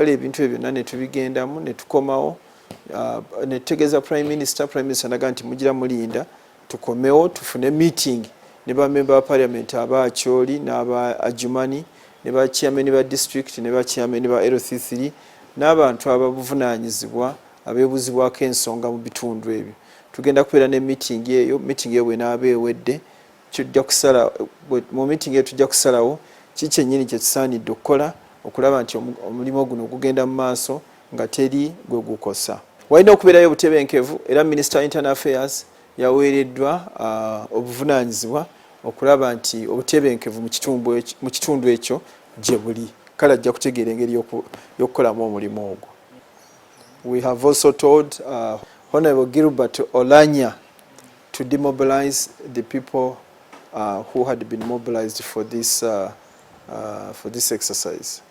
kale ebintu ebyo byonna ne tubigendamu ne tukomawo ne tutegeeza prime minister naga nti mugira mulinda tukomewo tufune meeting ne bamemba ba parliament abakyoli n'aba Adjumani ne ba chairman ba district ne ba chairman ba LC3 n'abantu ababuvunaanyizibwa abeebuzibwako ensonga mu bitundu ebyo. Tugenda kubeera ne meeting eyo bwenaaba ewedde tujja kusala mu meeting eyo tujja kusalawo kiki ennyini kye tusaanidde okukola okulaba nti omulimu guno gugenda mu maaso nga teri gwe gukosa. Walina okubeerayo obutebenkevu era Minister Internal Affairs yaweereddwa obuvunaanyizibwa okulaba nti obutebenkevu mu kitundu ekyo gye buli kale ajja kutegeera engeri y'okukolamu omulimu ogwo. We have also told Honorable Gilbert Olulanya to demobilize the people who had been mobilized for this exercise.